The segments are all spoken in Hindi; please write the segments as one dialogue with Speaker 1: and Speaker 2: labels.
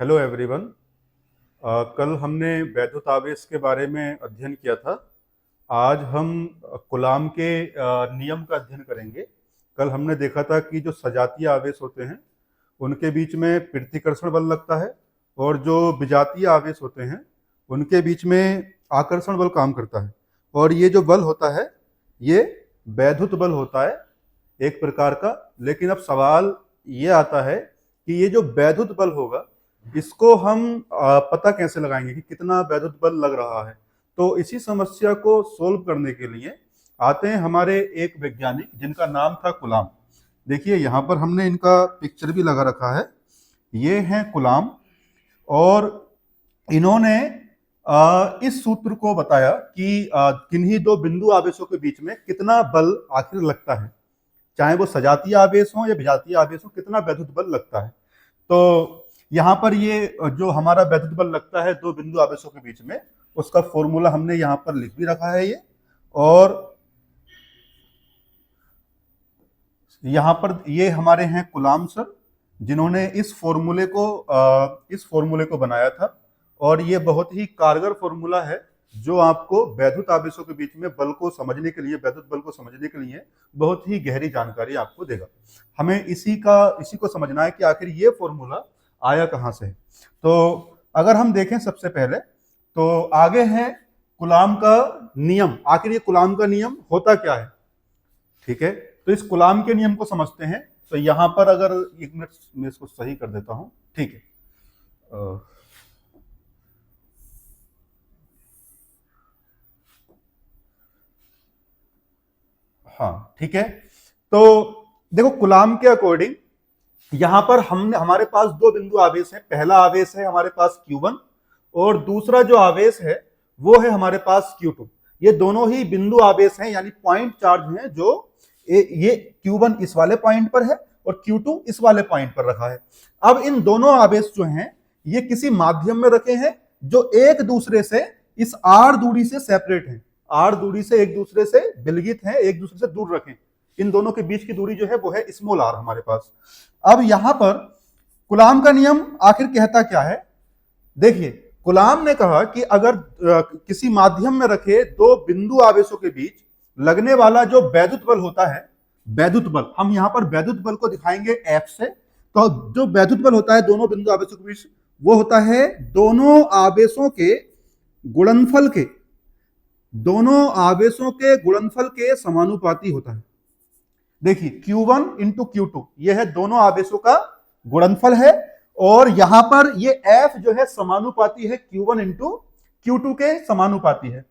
Speaker 1: Hello everyone. कल हमने वैद्युत आवेश के बारे में अध्ययन किया था। आज हम कूलाम के नियम का अध्ययन करेंगे। कल हमने देखा था कि जो सजातीय आवेश होते हैं उनके बीच में पृथ्वीकर्षण बल लगता है और जो विजातीय आवेश होते हैं उनके बीच में आकर्षण बल काम करता है। और ये जो बल होता है ये वैद्युत बल होता है एक प्रकार का। लेकिन अब सवाल ये आता है कि ये जो वैद्युत बल होगा इसको हम पता कैसे लगाएंगे कि कितना वैद्युत बल लग रहा है। तो इसी समस्या को सोल्व करने के लिए आते हैं हमारे एक वैज्ञानिक जिनका नाम था कूलाम। देखिए यहाँ पर हमने इनका पिक्चर भी लगा रखा है। ये हैं कूलाम और इन्होंने इस सूत्र को बताया कि किन्हीं दो बिंदु आवेशों के बीच में कितना बल आखिर लगता है, चाहे वो सजातीय आवेश हो या विजातीय आवेश हो, कितना वैद्युत बल लगता है। तो यहाँ पर ये जो हमारा वैद्युत बल लगता है दो बिंदु आवेशों के बीच में, उसका फॉर्मूला हमने यहाँ पर लिख भी रखा है ये। और यहाँ पर ये हमारे हैं कूलाम सर जिन्होंने इस फॉर्मूले को बनाया था। और ये बहुत ही कारगर फॉर्मूला है जो आपको वैद्युत आवेशों के बीच में बल को समझने के लिए, वैद्युत बल को समझने के लिए बहुत ही गहरी जानकारी आपको देगा। हमें इसी को समझना है कि आखिर ये फॉर्मूला आया कहां से है। तो अगर हम देखें सबसे पहले तो आगे है कूलाम का नियम। आखिर ये कूलाम का नियम होता क्या है, ठीक है। तो इस कूलाम के नियम को समझते हैं। तो यहां पर अगर एक मिनट मैं इसको सही कर देता हूं, ठीक है। हाँ ठीक है। तो देखो कूलाम के अकॉर्डिंग यहां पर हमारे पास दो बिंदु आवेश है। पहला आवेश है हमारे पास Q1 और दूसरा जो आवेश है वो है हमारे पास Q2। ये दोनों ही बिंदु आवेश हैं, यानी पॉइंट चार्ज हैं। जो ये Q1 इस वाले पॉइंट पर है और Q2 इस वाले पॉइंट पर रखा है। अब इन दोनों आवेश जो हैं ये किसी माध्यम में रखे हैं जो एक दूसरे से इस R दूरी से सेपरेट है, R दूरी से एक दूसरे से विलगित है, एक दूसरे से दूर रखें। इन दोनों के बीच की दूरी जो है वो है स्मॉल r हमारे पास। अब यहां पर कूलाम का नियम आखिर कहता क्या है, देखिए कूलाम ने कहा कि अगर किसी माध्यम में रखे दो बिंदु आवेशों के बीच लगने वाला जो वैद्युत बल होता है, वैद्युत बल, हम यहां पर वैद्युत बल को दिखाएंगे F से। तो जो वैद्युत बल होता है दोनों बिंदु आवेशों के बीच वो होता है दोनों आवेशों के गुणनफल के समानुपाती होता है। देखिए Q1 इंटू Q2 ये है दोनों आवेशों का गुणनफल है और यहां पर ये F जो है समानुपाती है Q1 इंटू Q2 के समानुपाती है।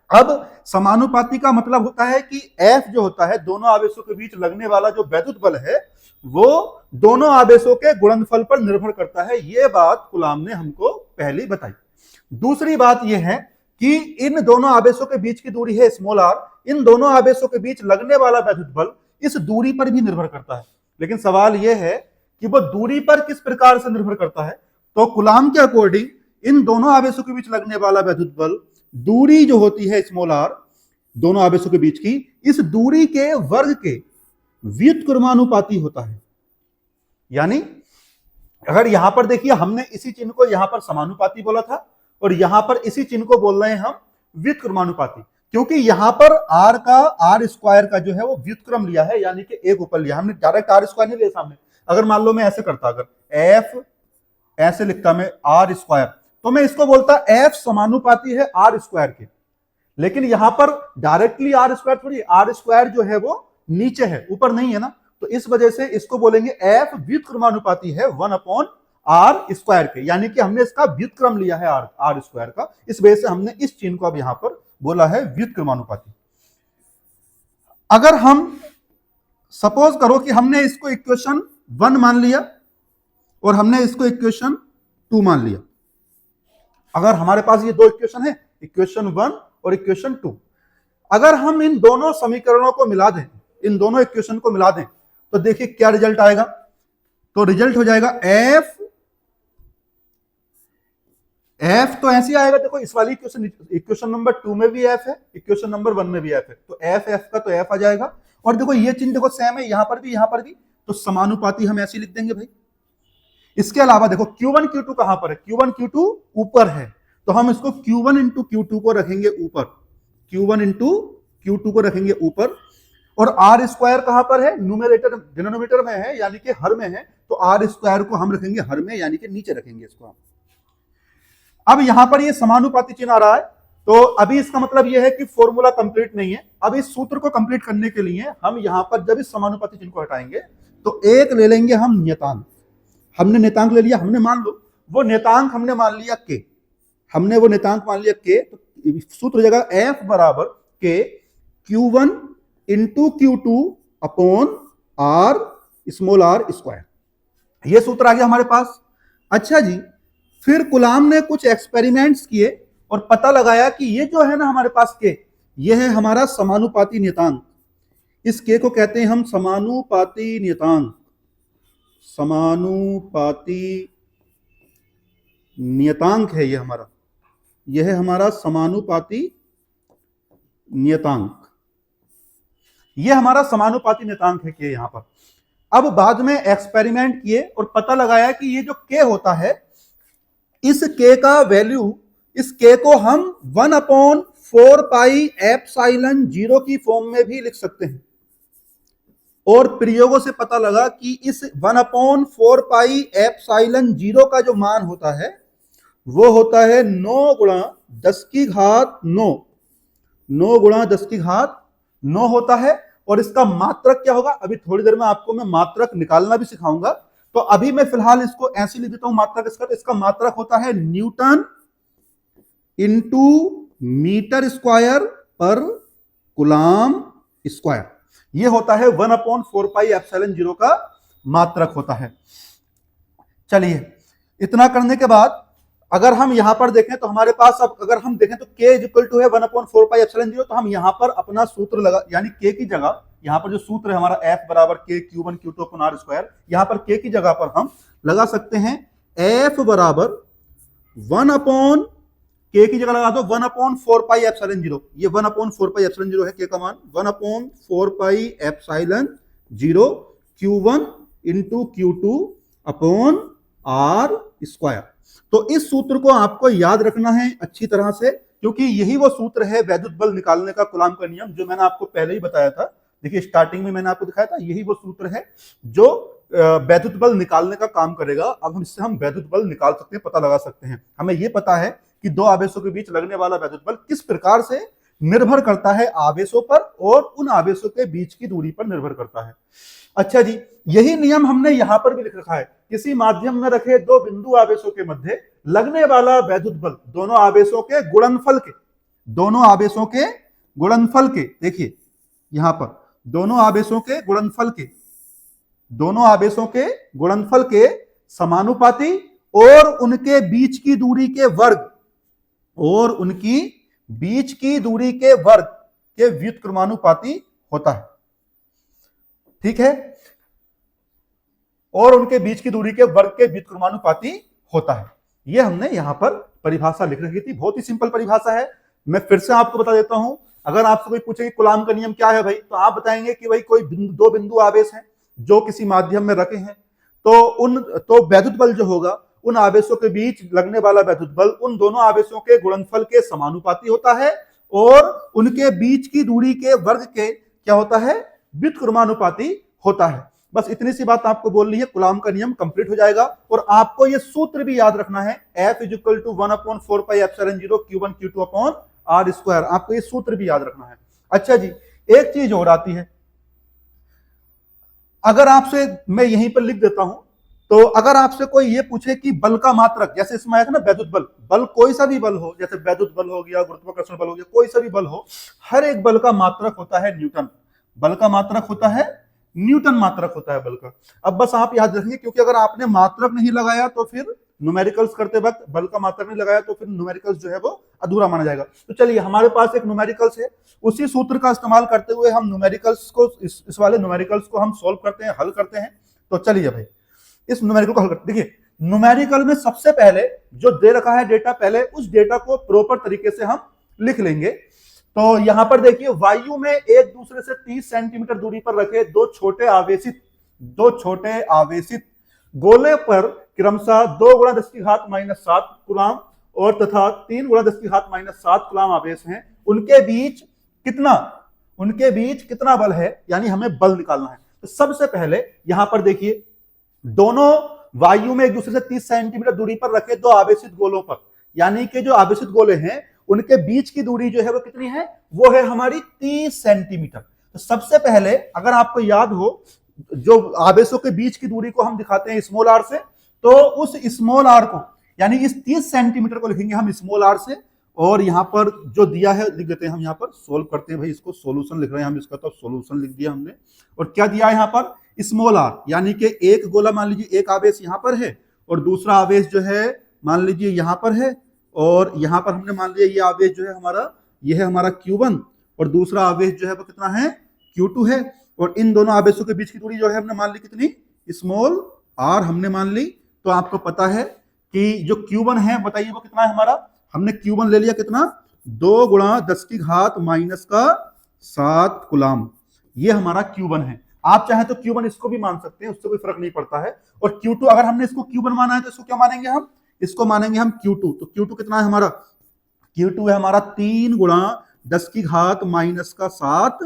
Speaker 1: अब समानुपाती का मतलब होता है कि F जो होता है दोनों आवेशों के बीच लगने वाला जो वैद्युत बल है वो दोनों आवेशों के गुणनफल पर निर्भर करता है। ये बात कूलाम ने हमको पहले बताई। दूसरी बात यह है कि इन दोनों आवेशों के बीच की दूरी है स्मॉल r। इन दोनों आवेशों के बीच लगने वाला वैद्युत बल इस दूरी पर भी निर्भर करता है। लेकिन सवाल यह है कि वो दूरी पर किस प्रकार से निर्भर करता है। तो कूलाम के अकॉर्डिंग इन दोनों आवेशों के बीच लगने वाला वैद्युत बल, दूरी जो होती है स्मॉल r दोनों आवेशों के बीच की, इस दूरी के वर्ग के व्युत्क्रमानुपाती होता है। यानी अगर यहां पर देखिए हमने इसी चिन्ह को यहां पर समानुपाती बोला था और यहां पर इसी चिन्ह को बोल रहे हैं हम व्युत्क्रमानुपाती, क्योंकि यहां पर r स्क्वायर का जो है वो व्युत्क्रम लिया है, यानी कि एक ऊपर लिया। हमने डायरेक्ट r स्क्वायर नहीं लिया सामने। अगर मान लो मैं ऐसे करता, अगर f ऐसे लिखता मैं r स्क्वायर, तो मैं इसको बोलता f समानुपाती है r स्क्वायर के। लेकिन यहां पर डायरेक्टली r स्क्वायर थोड़ी, r स्क्वायर जो है वो नीचे है, ऊपर नहीं है ना। तो इस वजह से इसको बोलेंगे f व्युत्क्रमानुपाती है 1/r स्क्वायर के, यानी कि हमने इसका व्युत्क्रम लिया है r स्क्वायर का। इस वजह से हमने इस चिन्ह को अब यहां पर बोला है व्युत्क्रमानुपाती। अगर हम सपोज करो कि हमने इसको इक्वेशन 1 मान लिया और हमने इसको इक्वेशन 2 मान लिया। अगर हमारे पास ये दो इक्वेशन है, इक्वेशन 1 और इक्वेशन 2, अगर हम इन दोनों समीकरणों को मिला दें, इन दोनों इक्वेशन को मिला दें, तो देखिए क्या रिजल्ट आएगा। तो रिजल्ट हो जाएगा एफ तो ऐसे आएगा। देखो इस वाली इक्वेशन नंबर 2 में भी एफ है, इक्वेशन नंबर 1 में भी एफ है, तो एफ का तो एफ आ जाएगा। और देखो ये चिन्ह देखो सेम है, यहां पर भी तो समानुपाती हम ऐसे लिख देंगे भाई। इसके अलावा देखो Q1 Q2 कहां पर है, Q1 Q2 ऊपर है, तो हम इसको Q1 इंटू Q2 को रखेंगे ऊपर, Q1 इंटू Q2 को रखेंगे ऊपर, और आर स्क्वायर कहां पर है, न्यूमरेटर डिनोमिनेटर में है यानी कि हर में है, तो आर स्क्वायर को हम रखेंगे हर में यानी कि नीचे रखेंगे इसको हम। अब यहां पर ये समानुपाती चिन्ह आ रहा है, तो अभी इसका मतलब यह है कि फॉर्मूला कंप्लीट नहीं है। अब इस सूत्र को कंप्लीट करने के लिए हम यहां पर जब इस समानुपाती चिन्ह को हटाएंगे तो एक ले लेंगे हम नियतांक। हमने नियतांक ले लिया, हमने मान लो वो नियतांक हमने मान लिया के, हमने वो नियतांक मान लिया के, तो सूत्र जगह एफ बराबर के Q1 into Q2 upon r small r square, ये सूत्र आ गया हमारे पास। अच्छा जी, फिर गुलाम ने कुछ एक्सपेरिमेंट्स किए और पता लगाया कि ये जो है ना हमारे पास के, ये है हमारा समानुपाती नियतांक। इस के को कहते हैं हम समानुपाती नियतांक, समानुपाती नियतांक है ये हमारा, यह है हमारा समानुपाती नियतांक, ये हमारा समानुपाती नियतांक है के यहां पर। अब बाद में एक्सपेरिमेंट किए और पता लगाया कि ये जो के होता है, इस के का वैल्यू, इस के को हम 1/4 पाई एप्सिलॉन 0 की फॉर्म में भी लिख सकते हैं। और प्रयोगों से पता लगा कि इस 1/4 पाई एप्सिलॉन 0 का जो मान होता है वो होता है 9 गुणा 10 की घात 9, 9 गुणा 10 की घात 9 होता है। और इसका मात्रक क्या होगा, अभी थोड़ी देर में आपको मैं मात्रक निकालना भी सिखाऊंगा, तो अभी मैं फिलहाल इसको ऐसे लिख देता हूं मात्रक इसका। तो इसका मात्रक होता है न्यूटन इंटू मीटर स्क्वायर पर कूलम स्क्वायर, ये होता है 1/4 पाई एप्सिलॉन 0 का मात्रक होता है। चलिए, इतना करने के बाद अगर हम यहां पर देखें तो हमारे पास, अब अगर हम देखें तो k इक्वल टू है 1/4 पाई एप्सिलॉन 0, तो हम यहां पर अपना सूत्र लगा, यानी k की जगह यहां पर जो सूत्र है हमारा f बराबर k Q1 Q2 upon r square, यहां पर k की जगह पर हम लगा सकते हैं f बराबर 1/, k की जगह लगा दो 1/4 पाई एप्सिलॉन 0, ये 1/4 पाई एप्सिलॉन 0 है k का मान, 1/4 pi epsilon 0 Q1 into Q2 upon r square. तो इस सूत्र को आपको याद रखना है अच्छी तरह से, क्योंकि यही वो सूत्र है वैद्युत बल निकालने का, कूलॉम का नियम, जो मैंने आपको पहले ही बताया था। देखिए स्टार्टिंग में मैंने आपको दिखाया था, यही वो सूत्र है जो वैद्युत बल निकालने का काम करेगा। अब हम इससे वैद्युत बल निकाल सकते हैं, पता लगा सकते हैं। हमें यह पता है कि दो आवेशों के बीच लगने वाला वैद्युत बल किस प्रकार से निर्भर करता है आवेशों पर, और उन आवेशों के बीच की दूरी पर निर्भर करता है। अच्छा जी, यही नियम हमने यहां पर भी लिख रखा है। किसी माध्यम में रखे दो बिंदु आवेशों के मध्य लगने वाला वैद्युत बल दोनों आवेशों के गुणनफल के, दोनों आवेशों के गुणनफल के, देखिए यहां पर दोनों आवेशों के गुणनफल के, दोनों आवेशों के गुणनफल के समानुपाती और उनके बीच की दूरी के वर्ग, और उनकी बीच की दूरी के वर्ग के व्युत्क्रमानुपाती होता है। ठीक है, और उनके बीच की दूरी के वर्ग के व्युत्क्रमानुपाती होता है। यह हमने यहां पर परिभाषा लिख रखी थी, बहुत ही सिंपल परिभाषा है। मैं फिर से आपको बता देता हूं, अगर आपसे कोई पूछे कि कूलॉम का नियम क्या है भाई, तो आप बताएंगे कि भाई कोई दो बिंदु आवेश हैं जो किसी माध्यम में रखे हैं, तो वैद्युत बल जो होगा उन आवेशों के बीच लगने वाला वैद्युत बल उन दोनों आवेशों के गुणनफल के समानुपाती होता है, और उनके बीच की दूरी के वर्ग के क्या होता है, व्युत्क्रमानुपाती होता है। बस इतनी सी बात आपको बोलनी है, कूलॉम का नियम कंप्लीट हो जाएगा। और आपको यह सूत्र भी याद रखना है, F is equal to 1/4 pi epsilon 0 Q1 Q2 upon r square, आपको यह सूत्र भी याद रखना है। अच्छा जी, एक चीज और आती है, अगर आपसे मैं यहीं पर लिख देता हूं, तो अगर आपसे कोई ये पूछे कि बल का मात्रक, जैसे इसमें आया था ना वैद्युत बल, बल कोई सा भी बल हो, जैसे वैद्युत बल हो गया, गुरुत्वाकर्षण बल हो गया, कोई सा भी बल हो, हर एक बल का मात्रक होता है न्यूटन, बल का मात्रक होता है न्यूटन, मात्रक होता है बल का। अब बस आप याद रखेंगे, क्योंकि अगर आपने मात्रक नहीं लगाया तो फिर न्यूमेरिकल्स करते वक्त बल का मात्रक नहीं लगाया तो फिर न्यूमेरिकल्स जो है वो अधूरा माना जाएगा। तो चलिए, हमारे पास एक न्यूमेरिकल्स है, उसी सूत्र का इस्तेमाल करते हुए हम न्यूमेरिकल्स को, इस वाले न्यूमेरिकल्स को हम सोल्व करते हैं, हल करते हैं। तो चलिए भाई, इस न्यूमेरिकल को हल करते। देखिए, न्यूमेरिकल में सबसे पहले जो दे रखा है डेटा, पहले उस डेटा को प्रॉपर तरीके से हम लिख लेंगे। तो यहां पर देखिए, वायु में एक दूसरे से 30 सेंटीमीटर दूरी पर रखे दो छोटे आवेशित गोले पर क्रमशः 2 गुणा 10 की घात -7 कूलाम और तथा 3 गुणा 10 की घात -7 कूलाम आवेश हैं, उनके बीच कितना बल है, यानी हमें बल निकालना है। तो सबसे पहले यहां पर देखिए, दोनों वायु में एक दूसरे से 30 सेंटीमीटर दूरी पर रखे दो आवेशित गोलों पर, यानी कि जो आवेशित गोले हैं उनके बीच की दूरी जो है वो कितनी है, वो है हमारी 30 सेंटीमीटर। तो सबसे पहले अगर आपको याद हो, जो आवेशों के बीच की दूरी को हम दिखाते हैं स्मॉल आर से, तो उस स्मॉल आर को, यानी इस 30 सेंटीमीटर को लिखेंगे हम स्मॉल आर से, और यहां पर जो दिया है लिख देते हैं हम, यहां पर सोल्व करते हैं भाई, इसको सॉल्यूशन लिख रहे हैं हम इसका, तो सॉल्यूशन लिख दिया हमने। और क्या दिया है यहां पर, स्मॉल आर, यानी कि एक गोला मान लीजिए एक आवेश यहां पर है और दूसरा आवेश जो है मान लीजिए यहां पर है, और यहां पर हमने मान लिया ये आवेश जो है हमारा, ये है हमारा Q1 और दूसरा आवेश जो है वो कितना है, Q2 है। और इन दोनों आवेशों के बीच की दूरी जो है हमने मान ली कितनी, स्मॉल आर हमने मान ली। तो आपको पता है कि जो Q1 है बताइए वो कितना है हमारा, हमने Q1 ले लिया कितना, 2 गुणा 10 की घात -7 कूलाम, ये हमारा Q1 है। आप चाहे तो Q1 इसको भी मान सकते हैं, उससे कोई फर्क नहीं पड़ता है। और Q2 अगर हमने इसको Q1 माना है तो इसको क्या मानेंगे हम, इसको मानेंगे हम Q2। तो Q2 कितना है हमारा, Q2 है हमारा 3 गुणा 10 की घात -7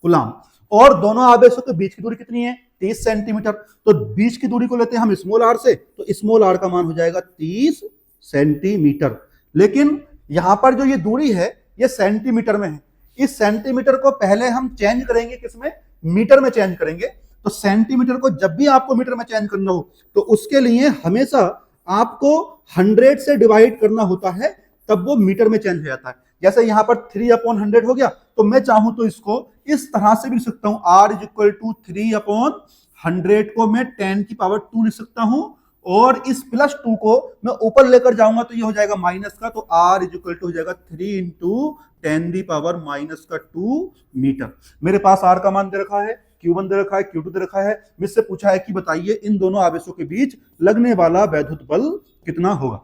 Speaker 1: कूलाम। और दोनों आवेशों के बीच की दूरी कितनी है, 30 सेंटीमीटर। तो बीच की दूरी को लेते हैं हम स्मॉल आर से, तो स्मॉल आर का मान हो जाएगा 30 सेंटीमीटर। लेकिन यहां पर जो ये दूरी है ये सेंटीमीटर में है, इस सेंटीमीटर को पहले हम चेंज करेंगे किसमें, मीटर में चेंज करेंगे। तो सेंटीमीटर को जब भी आपको मीटर में चेंज करना हो तो उसके लिए हमेशा आपको 100 से डिवाइड करना होता है, तब वो मीटर में चेंज हो जाता है। जैसे यहां पर 3/100 हो गया, तो मैं चाहूं तो इसको इस तरह से भी लिख सकता हूं, R = 3/100 को मैं 10⁻² लिख सकता हूं, और इस +2 को मैं ऊपर लेकर जाऊंगा तो ये हो जाएगा माइनस का, तो R = हो जाएगा 3 × 10⁻²मीटर। मेरे पास R का मान दे रखा है, Q1 दे रखा है, Q2 दे रखा है। मुझसे पूछा है कि बताइए इन दोनों आवेशों के बीच लगने वाला वैद्युत बल कितना होगा।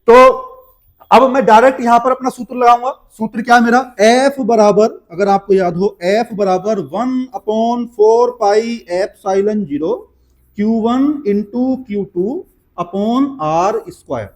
Speaker 1: तो अब मैं डायरेक्ट यहां पर अपना सूत्र लगाऊंगा। सूत्र क्या है मेरा, F बराबर, अगर आपको याद हो, F बराबर 1/4πε0 Q1 × Q2/R²।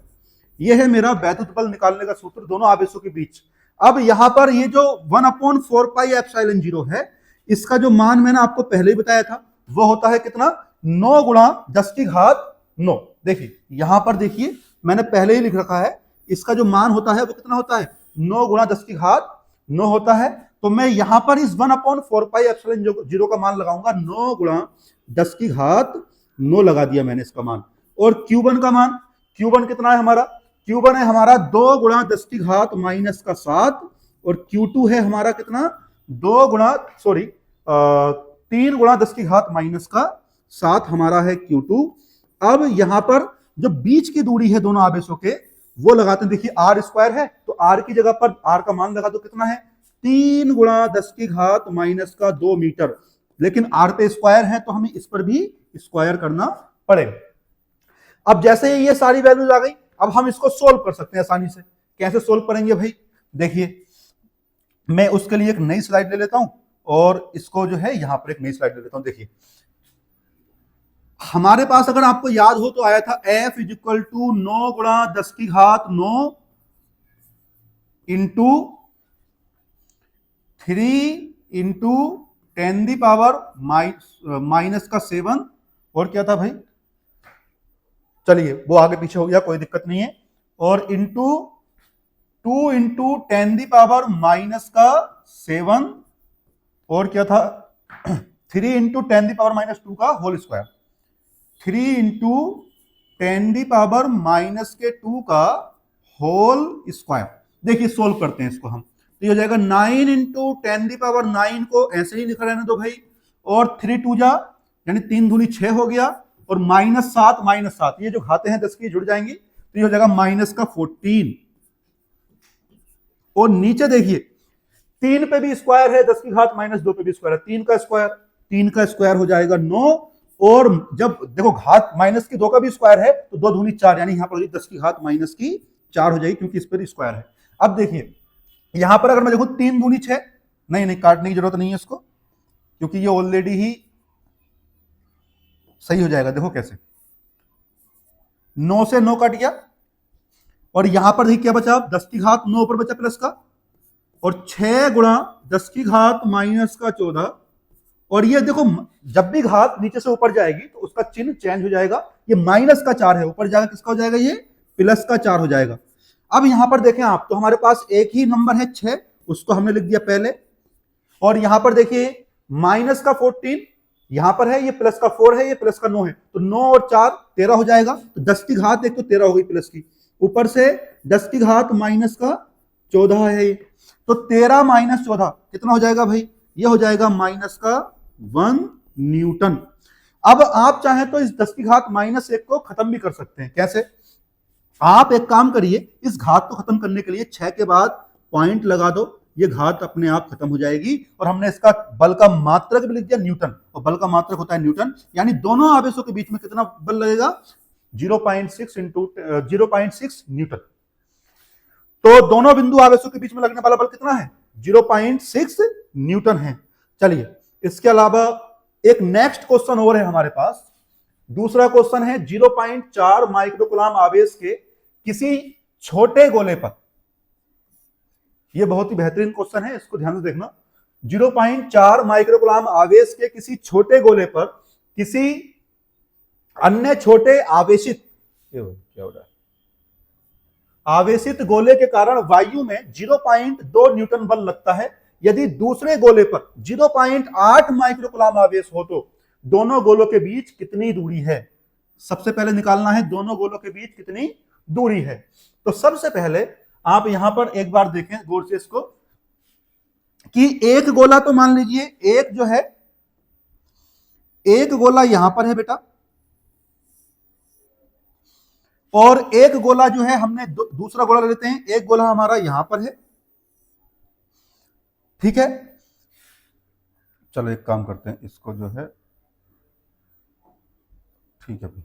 Speaker 1: यह है मेरा वैद्युत बल निकालने का सूत्र दोनों आवेशों के बीच। अब यहां पर ये जो 1/4πε0 है, इसका जो मान मैंने आपको पहले ही बताया था वो होता है कितना, 9 गुणा 10 की घात 9। देखिए यहां पर देखिए मैंने पहले ही लिख रखा है, इसका जो मान होता है वो कितना होता है, 9 गुणा 10 की घात 9 होता है। तो मैं यहां पर इस 1/4πε0 का मान लगाऊंगा, 9 गुणा 10 की घात 9 लगा दिया मैंने इसका मान। और Q1 का मान, Q1 कितना है हमारा, Q1 है हमारा 2 गुणा 10 की घात -7, और Q2 है हमारा कितना, 3 गुणा 10 की घात -7 हमारा है Q2। अब यहां पर जो बीच की दूरी है दोनों आवेशों के वो लगाते हैं। देखिए R² है तो R की जगह पर R का मान लगा तो कितना है, 3 गुणा 10 की घात -2 मीटर। लेकिन R पे स्क्वायर है तो हमें इस पर भी स्क्वायर करना पड़ेगा। अब जैसे ये सारी वैल्यूज आ गई, अब हम इसको सोल्व कर सकते हैं आसानी से। कैसे सोल्व करेंगे भाई, देखिए मैं उसके लिए एक नई स्लाइड ले लेता हूं, और इसको जो है यहां पर एक नई स्लाइड ले लेता हूं। देखिए हमारे पास अगर आपको याद हो तो आया था F = 9 गुणा 10 की घात 9 इंटू 3 × 10⁻⁻⁷, और क्या था भाई, चलिए वो आगे पीछे हो गया, कोई दिक्कत नहीं है। और इंटू 2 × 10⁻⁻⁷, और क्या था 3 × 10⁻⁻² का होल स्क्वायर, 3 × 10⁻⁻² का होल स्क्वायर। देखिए सोल्व करते हैं इसको हम, तो ये हो जाएगा 9 × 10⁹ को ऐसे ही लिखा रहने दो भाई, और 3 2 जा यानी 3 दूनी 6 हो गया, और -7 ये जो घाते हैं 10 की जुड़ जाएंगी, तो ये हो जाएगा -14। और नीचे देखिए 3 पे भी स्क्वायर है, 10 की घात -2 पे भी स्क्वायर है, 3 का स्क्वायर हो जाएगा 9। और जब देखो घात -2 का भी स्क्वायर है तो 2 दूनी 4, यानी यहां पर 10 की घात -4 हो जाएगी, क्योंकि इस पर स्क्वायर है। अब देखिए यहां पर अगर मैं देखूं 3 दूनी 6, नहीं काटने की जरूरत नहीं है इसको, क्योंकि ये ऑलरेडी ही सही हो जाएगा। देखो कैसे, 9 से 9 कट गया, और यहां पर देखिए क्या बचा, 10 की घात 9 ऊपर बचा प्लस का, और 6 गुणा 10 की घात माइनस का 14। और ये देखो जब भी घात नीचे से ऊपर जाएगी तो उसका चिन्ह चेंज हो जाएगा, ये माइनस का 4 है, ऊपर जाएगा किसका हो जाएगा, ये प्लस का 4 हो जाएगा। अब यहां पर देखें आप, तो हमारे पास एक ही नंबर है 6, उसको हमने लिख दिया पहले, और यहां पर देखिए माइनस का 14 यहां पर है, ये प्लस का 4 है, ये प्लस का 9 है, तो 9 और 4 13 हो जाएगा। तो 10 की घात एक तो 13 हो गई प्लस की, ऊपर से 10 की घात माइनस का 14 है ये, तो 13 माइनस 14 कितना हो जाएगा भाई, ये हो जाएगा माइनस का 1 न्यूटन। अब आप चाहें तो इस 10 की घात माइनस 1 को खत्म भी कर सकते हैं। कैसे, आप एक काम करिए, इस घात को खत्म करने के लिए 6 के बाद पॉइंट लगा दो, ये घात अपने आप खत्म हो जाएगी। और हमने इसका बल का मात्रक भी लिख दिया न्यूटन, और बल का मात्रक होता है न्यूटन, यानी दोनों आवेशों के बीच में कितना बल लगेगा, 0.6 इंटू 0.6 न्यूटन। तो दोनों बिंदु आवेशों के बीच में लगने वाला बल कितना है, 0.6 न्यूटन है। चलिए, इसके अलावा एक नेक्स्ट क्वेश्चन और है हमारे पास। दूसरा क्वेश्चन है 0.4 माइक्रोकूलम आवेश के किसी छोटे गोले पर, यह बहुत ही बेहतरीन क्वेश्चन है, इसको ध्यान से देखना। 0.4 माइक्रोकूलम आवेश के किसी छोटे गोले पर किसी अन्य छोटे आवेशित गोले के कारण वायु में 0.2 न्यूटन बल लगता है। यदि दूसरे गोले पर 0.8 माइक्रोकूलम आवेश हो तो दोनों गोलों के बीच कितनी दूरी है। सबसे पहले निकालना है दोनों गोलों के बीच कितनी दूरी है। तो सबसे पहले आप यहां पर एक बार देखें गौर से इसको, कि एक गोला तो मान लीजिए, एक जो है, एक गोला यहां पर है बेटा, और एक गोला जो है हमने दूसरा गोला ले लेते हैं, एक गोला हमारा यहां पर है, ठीक है। चलो एक काम करते हैं, इसको जो है, ठीक है भाई,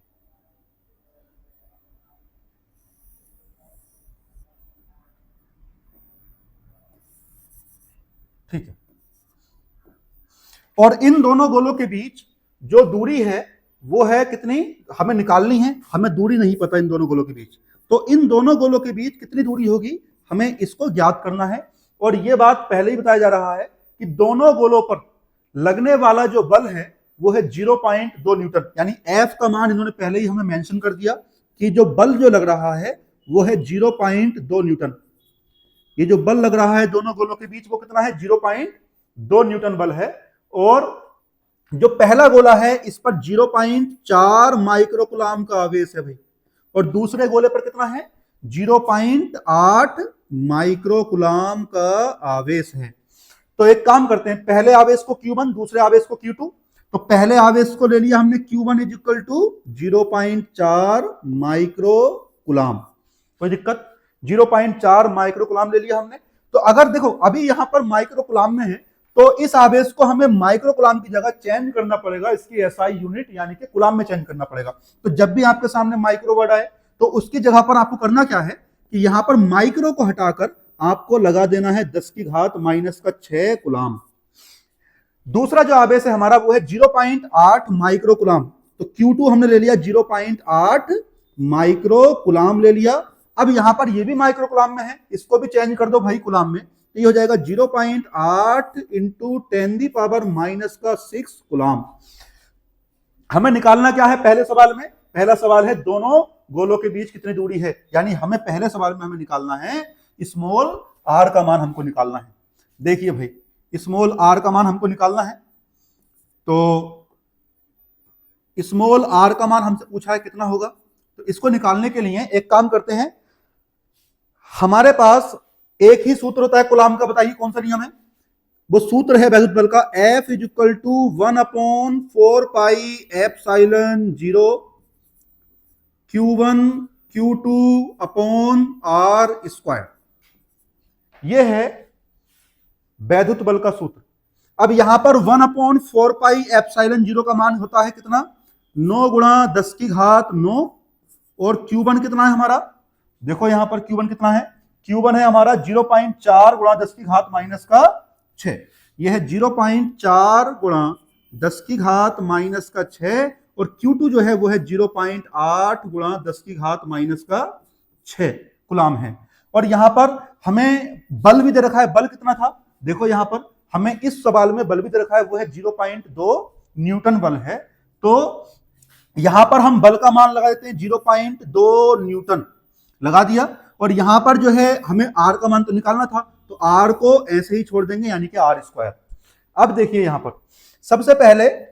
Speaker 1: ठीक है। और इन दोनों गोलों के बीच जो दूरी है वो है कितनी, हमें निकालनी है, हमें दूरी नहीं पता इन दोनों गोलों के बीच। तो इन दोनों गोलों के बीच कितनी दूरी होगी, हमें इसको ज्ञात करना है। और यह बात पहले ही बताया जा रहा है कि दोनों गोलों पर लगने वाला जो बल है वो है 0.2 न्यूटन, यानी एफ का मान इन्होंने पहले ही हमें मेंशन कर दिया कि जो बल जो लग रहा है वो है 0.2 न्यूटन। ये जो बल लग रहा है दोनों गोलों के बीच वो कितना है, 0.2 न्यूटन बल है। और जो पहला गोला है इस पर 0.4 माइक्रोकूलम का आवेश है भाई, और दूसरे गोले पर कितना है, 0.8 माइक्रोकूलम का आवेश है। तो एक काम करते हैं, पहले आवेश को Q1, दूसरे आवेश को Q2। तो पहले आवेश को ले लिया हमने Q1 is equal to 0.4 microcoulomb, कोई दिक्कत, 0.4 माइक्रोकूलम ले लिया हमने। तो अगर देखो अभी यहां पर माइक्रोकूलम में है, तो इस आवेश को हमें माइक्रोकूलम की जगह चेंज करना पड़ेगा, इसकी एसआई यूनिट यानी कि कूलम में चेंज करना पड़ेगा। तो जब भी आपके सामने माइक्रो वर्ड आए तो उसकी जगह पर आपको करना क्या है कि यहां पर माइक्रो को हटाकर आपको लगा देना है 10 की घात माइनस का 6 कूलम। दूसरा जो आवेश है हमारा वो है 0.8 माइक्रोकूलम। तो Q2 हमने ले लिया 0.8 माइक्रोकूलम ले लिया। अब यहां पर ये भी माइक्रोकूलम में है, इसको भी चेंज कर दो भाई कूलम में, ये हो जाएगा 0.8 इंटू 10⁻⁻6 कूलम। हमें निकालना क्या है पहले सवाल में, पहला सवाल है दोनों गोलों के बीच कितनी दूरी है, यानी हमें पहले सवाल में हमें निकालना है स्मॉल r का मान हमको निकालना है। देखिए भाई, स्मॉल r का मान हमको निकालना है, तो स्मॉल r का मान हमसे पूछा है कितना होगा। तो इसको निकालने के लिए एक काम करते हैं, हमारे पास एक ही सूत्र होता है कूलम का, बताइए कौन सा नियम है। वो सूत्र है वैद्युत बल का, F is equal to 1/4 pi epsilon 0 Q1 Q2 upon R square. ये है वैद्युत बल का सूत्र। अब यहां पर 1/4 पाई एप्सिलॉन 0 का मान होता है कितना, 9 गुणा 10 की घात 9, और Q1 कितना है हमारा, देखो यहां पर Q1 कितना है, Q1 है हमारा 0.4 गुणा 10 की घात माइनस का 6। यह है 0.4 गुणा 10 की घात माइनस का 6, और Q2 जो है वो है 0.8 गुणा 10 की घात -6 कूलाम है। और यहां पर हमें बल भी दे रखा है, बल कितना था देखो, यहां पर हमें इस सवाल में बल भी दे रखा है, वो है 0.2 न्यूटन बल है। तो यहां पर हम बल का मान लगा देते हैं 0.2 न्यूटन लगा दिया, और यहां पर जो है हमें आर का मान तो निकालना था, तो आर को ऐसे ही छोड़ देंगे, यानी कि आर स्क्वायर। अब देखिए यहां पर सबसे पहले